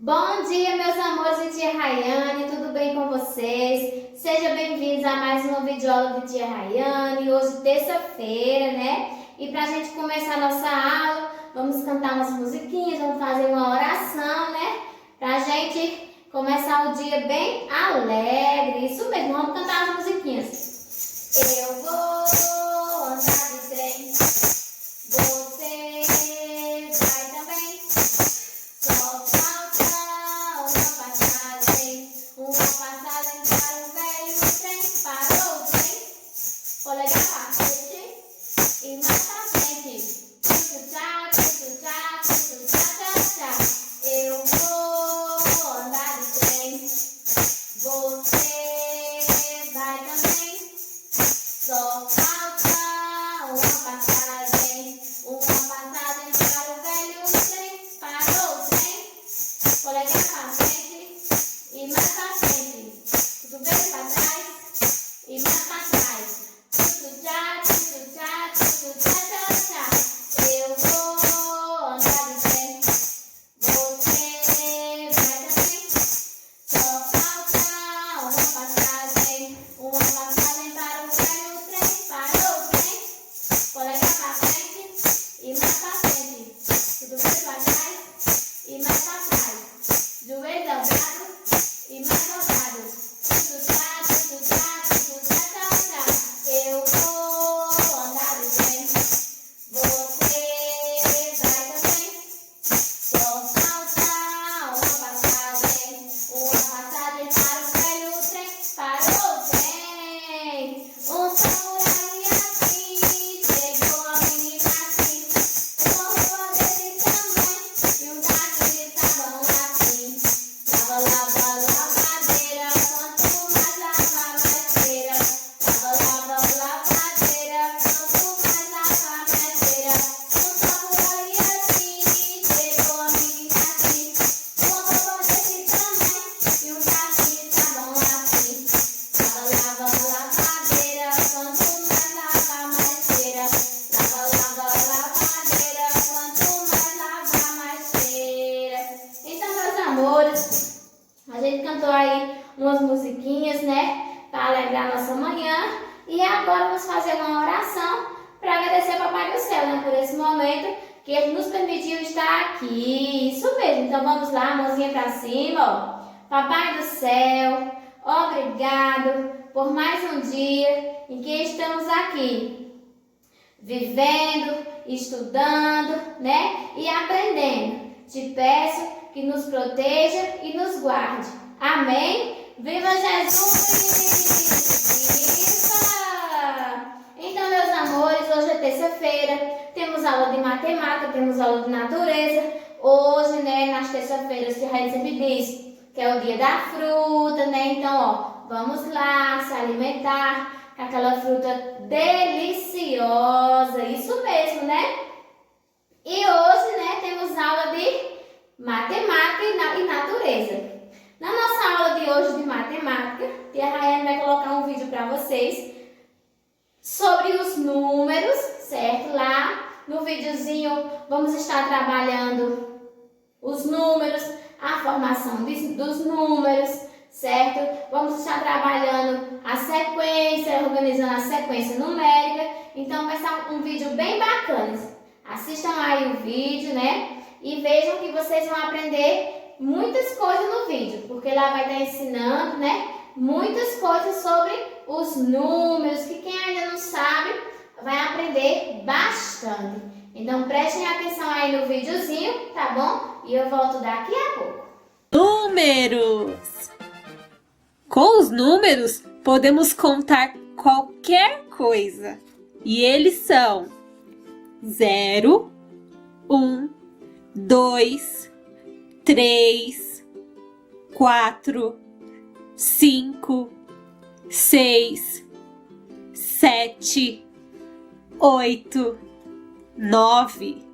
Bom dia, meus amores de tia Rayane, tudo bem com vocês? Sejam bem-vindos a mais uma videoaula de tia Rayane, hoje terça-feira, né? E pra gente começar a nossa aula, vamos cantar umas musiquinhas, vamos fazer uma oração, né? Pra gente começar o dia bem alegre, isso mesmo, vamos cantar as musiquinhas. Eu vou andar de trem, você vai também. Só falta uma passagem para o velho trem. Parou o trem, polegar pra frente e mais pra frente. Tchá, tchá, tchá, tchá, tchá. Eu vou andar de trem, você vai também. Só falta uma passagem para o velho trem. Parou o trem, polegar pra frente e mais pra frente. Cotovelo pra trás e mais pra trás. Tchá, tchá, tchá, tchá, tchá. Eu vou andar de trem, você vai também. Só falta uma passagem para o velho trem. Parou o trem, polegar pra frente e mais pra frente. Cotovelo pra trás e mais pra trás. Joelho dobrado e mais dobrado. Tchá, tchá, tchá, tchá, tchá. Eu vou andar de trem, você vai também. Só falta uma passagem para o velho trem. Parou o trem. Um samurai assim, chegou a menina assim, uma roupa desse tamanho e um taco de sabão assim. Lava, lava, lavadeira, quanto mais lava, mais cheira. Lava, lava, lavadeira, quanto mais lava, mais cheira. Um samurai assim, chegou a menina assim, uma roupa desse tamanho e um taco de sabão assim. Lava, lava, lavadeira, quanto mais lava, mais cheira. Lava, lava, lavadeira, quanto mais lava, mais cheira. Então, meus amores, a gente cantou aí umas musiquinhas, né? Para alegrar nossa manhã. E agora vamos fazer uma oração para agradecer ao Papai do Céu, né? Por esse momento que Ele nos permitiu estar aqui. Isso mesmo. Então vamos lá, mãozinha para cima, ó. Papai do Céu, obrigado por mais um dia em que estamos aqui, vivendo, estudando, né? E aprendendo. Te peço que nos proteja e nos guarde. Amém? Viva Jesus! Viva! Então, meus amores, hoje é terça-feira, temos aula de matemática, temos aula de natureza. Hoje, né, nas terças-feiras, que a gente sempre diz que é o dia da fruta, né? Então, ó, vamos lá se alimentar com aquela fruta deliciosa, isso mesmo, né? E hoje, né, temos aula de matemática e natureza. Na nossa aula de hoje de matemática, a tia Rayane vai colocar um vídeo para vocês sobre os números, certo? Lá no videozinho vamos estar trabalhando os números, a formação dos números, certo? Vamos estar trabalhando a sequência, organizando a sequência numérica. Então vai ser um vídeo bem bacana. Assistam aí o vídeo, né? E vejam que vocês vão aprender muitas coisas no vídeo, porque lá vai estar ensinando, né? Muitas coisas sobre os números, que quem ainda não sabe vai aprender bastante. Então prestem atenção aí no videozinho, tá bom? E eu volto daqui a pouco. Números! Com os números podemos contar qualquer coisa. E eles são 0, 1, 2, 3, 4, 5, 6, 7, 8, 9.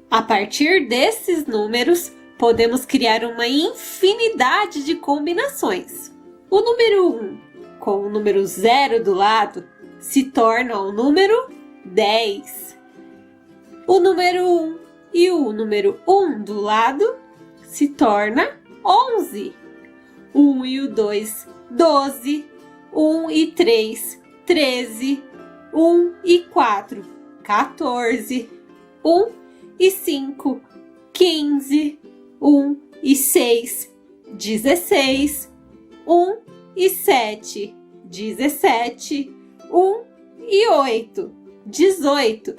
A partir desses números, podemos criar uma infinidade de combinações. O número 1 com o número 0 do lado se torna o número 10. O número 1 e o número 1 do lado se torna 11. 1 e o 2, 12. 1 e 3, 13. 1 e 4, 14. 1 e 5, 15. 1 e 6, 16. 1 e 7, 17. 1 e 8, 18.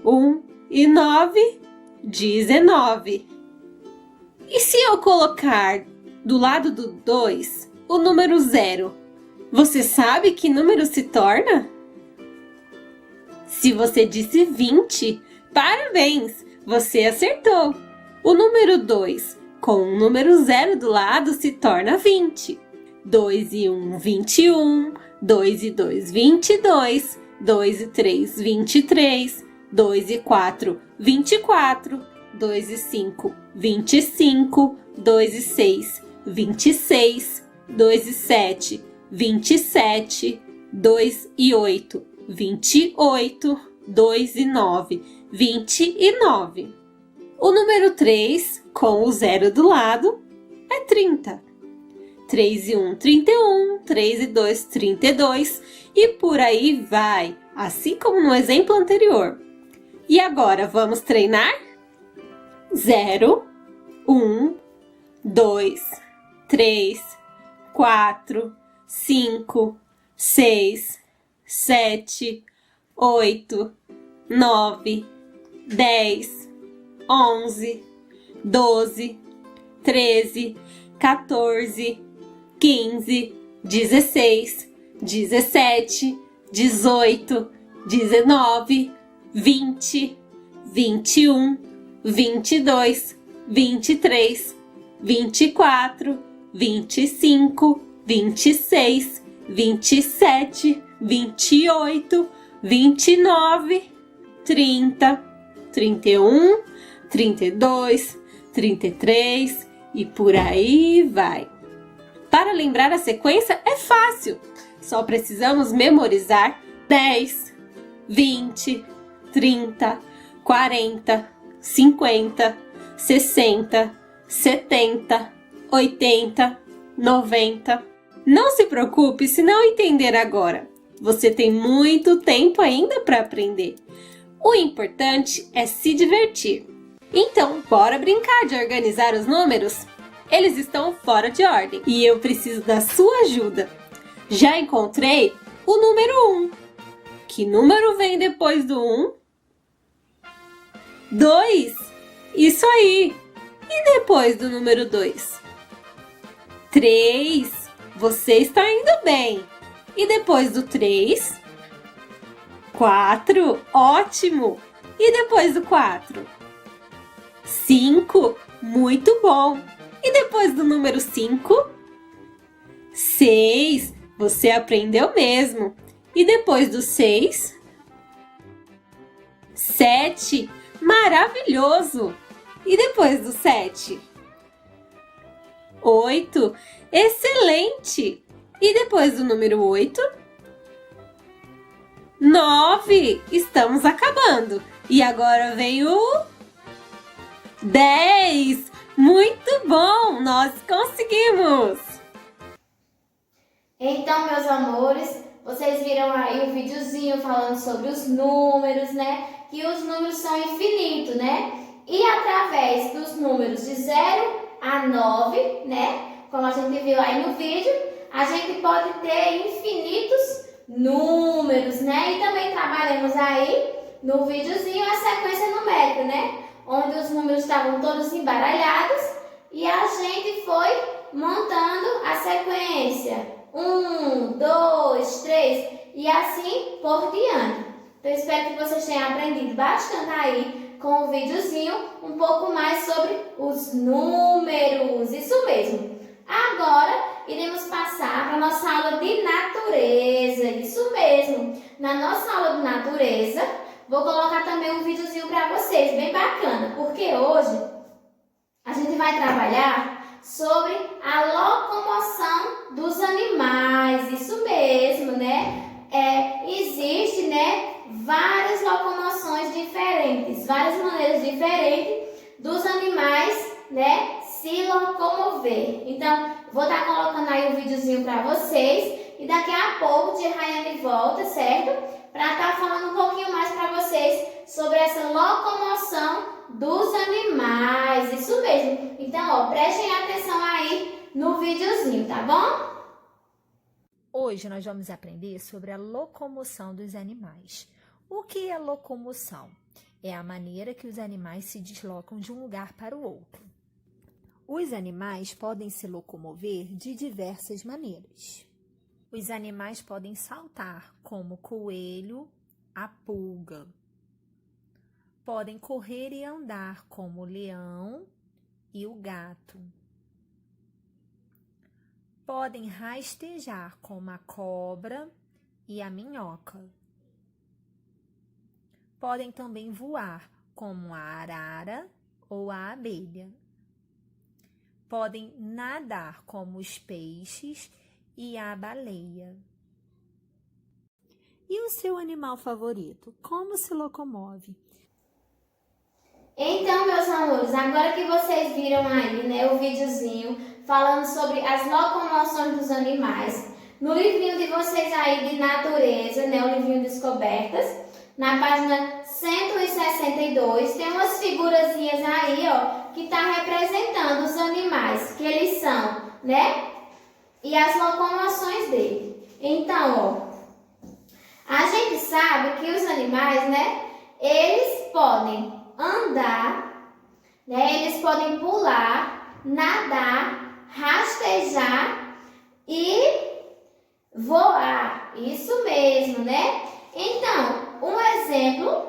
1 e 9, 19. E se eu colocar do lado do 2 o número 0, você sabe que número se torna? Se você disse 20, parabéns, você acertou. O número 2 com o número 0 do lado se torna 20. 2 e 1, 21. 2 e 2, 22. 2 e 3, 23. 2 e 4, 24. 2 e 5, 25. 2 e 6, 26. 2 e 7, 27. 2 e 8, 28. 2 e 9, 29. O número 3, com o 0 do lado, é 30. 3 e 1, 31. 3 e 2, 32. E por aí vai, assim como no exemplo anterior. E agora, vamos treinar? 0, 1, 2, 3, 4, 5, 6, 7, 8, 9, 10, 11, 12, 13, 14, 15, 16, 17, 18, 19, 20, 21, 22, 23, 24, 25, 26, 27, 28, 29, 30, 31, 32, 33 e por aí vai. Para lembrar a sequência é fácil, só precisamos memorizar 10, 20, 30, 40, 50, 60, 70, 80, 90. Não se preocupe se não entender agora. Você tem muito tempo ainda para aprender. O importante é se divertir. Então, bora brincar de organizar os números? Eles estão fora de ordem e eu preciso da sua ajuda. Já encontrei o número 1. Que número vem depois do 1? 2. Isso aí. E depois do número 2? 3. Você está indo bem. E depois do 3? 4. Ótimo. E depois do 4? 5. Muito bom. E depois do número 5? 6. Você aprendeu mesmo. E depois do 6? 7. Maravilhoso. E depois do 7? 8. Excelente. E depois do número 8? 9. Estamos acabando. E agora vem o 10. Muito bom, nós conseguimos! Então, meus amores, vocês viram aí o videozinho falando sobre os números, né? Que os números são infinitos, né? E através dos números de 0 a 9, né? Como a gente viu aí no vídeo, a gente pode ter infinitos números, né? E também trabalhamos aí no videozinho a sequência numérica, né? Onde os números estavam todos embaralhados e a gente foi montando a sequência. 1, 2, 3 e assim por diante. Eu espero que vocês tenham aprendido bastante aí com o videozinho um pouco mais sobre os números. Isso mesmo. Agora iremos passar para a nossa aula de natureza. Isso mesmo. Na nossa aula de natureza, vou colocar também um videozinho para vocês, bem bacana, porque hoje a gente vai trabalhar sobre a locomoção dos animais. Isso mesmo, né? Existe, né, várias locomoções diferentes, várias maneiras diferentes dos animais, né, se se locomover. Então, vou estar colocando aí o videozinho para vocês e daqui a pouco tia Rayane volta, certo? Para estar falando um pouquinho mais para vocês sobre essa locomoção dos animais. Isso mesmo. Então, ó, prestem atenção aí no videozinho, tá bom? Hoje nós vamos aprender sobre a locomoção dos animais. O que é locomoção? É a maneira que os animais se deslocam de um lugar para o outro. Os animais podem se locomover de diversas maneiras. Os animais podem saltar, como o coelho, a pulga. Podem correr e andar, como o leão e o gato. Podem rastejar, como a cobra e a minhoca. Podem também voar, como a arara ou a abelha. Podem nadar, como os peixes e a baleia. E o seu animal favorito? Como se locomove? Então, meus amores, agora que vocês viram aí, né, o videozinho falando sobre as locomoções dos animais, no livrinho de vocês aí de natureza, né, o livrinho Descobertas, na página 162, tem umas figurazinhas aí, ó, que tá representando os animais, que eles são, né? E as locomoções dele. Então, ó, a gente sabe que os animais, né, eles podem andar, né, eles podem pular, nadar, rastejar e voar. Isso mesmo, né? Então, um exemplo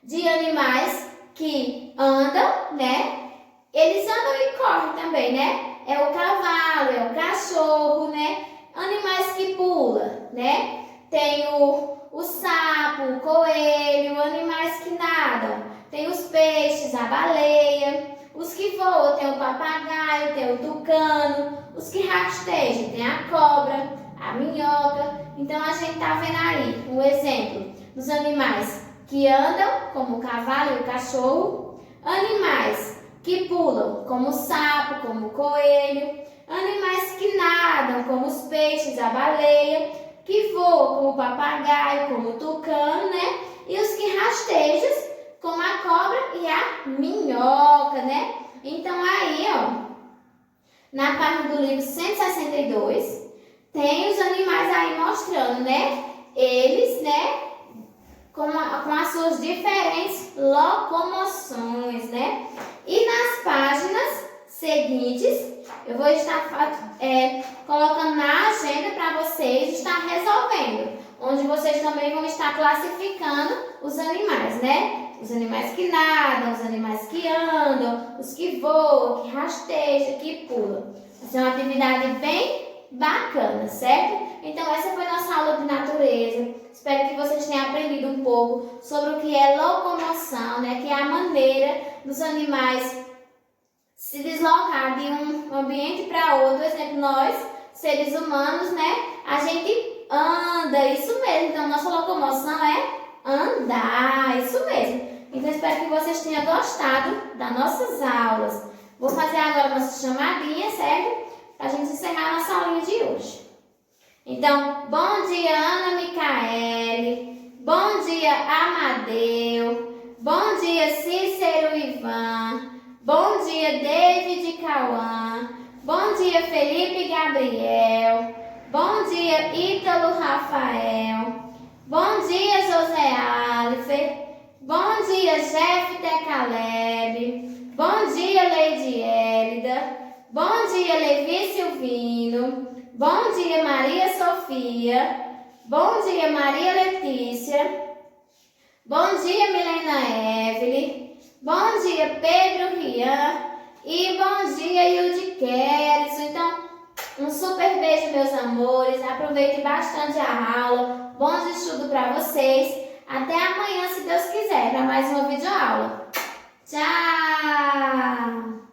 de animais que andam, né, eles andam e correm também, né? É o cavalo, é o cachorro, né? Animais que pulam, né? Tem o sapo, o coelho, animais que nadam. Tem os peixes, a baleia. Os que voam, tem o papagaio, tem o tucano. Os que rastejam, tem a cobra, a minhoca. Então, a gente tá vendo aí um exemplo dos animais que andam, como o cavalo e o cachorro. Animais que pulam, como o sapo, como o coelho, animais que nadam, como os peixes, a baleia, que voam, como o papagaio, como o tucano, né? E os que rastejam, como a cobra e a minhoca, né? Então aí, ó, na página do livro 162, tem os animais aí mostrando, né? Eles, né? Com as suas diferentes locomoções, né? E nas páginas seguintes, eu vou estar colocando na agenda para vocês estar resolvendo, onde vocês também vão estar classificando os animais, né? Os animais que nadam, os animais que andam, os que voam, que rastejam, que pulam. Essa é uma atividade bem bacana, certo? Então, essa foi nossa aula de natureza. Espero que vocês tenham aprendido um pouco sobre o que é locomoção, né? Que é a maneira dos animais se deslocar de um ambiente para outro. Por exemplo, nós, seres humanos, né? A gente anda, isso mesmo. Então, nossa locomoção é andar, isso mesmo. Então, espero que vocês tenham gostado das nossas aulas. Vou fazer agora nossa chamadinha, certo? Para a gente encerrar a nossa aulinha de hoje. Então, bom dia, Ana Micaele. Bom dia, Amadeu. Bom dia, Cícero Ivan. Bom dia, David Cauã. Bom dia, Felipe Gabriel. Bom dia, Ítalo Rafael. Bom dia, José Alifer. Bom dia, Jeff Caleb. Bom dia, Leide Hélida. Bom dia, Levi Silvino. Bom dia, Maria Sofia. Bom dia, Maria Letícia. Bom dia, Milena Evelyn. Bom dia, Pedro Rian. E bom dia, Yudi Kerson. Então, um super beijo, meus amores. Aproveitem bastante a aula. Bons estudos para vocês. Até amanhã, se Deus quiser, para mais uma videoaula. Tchau!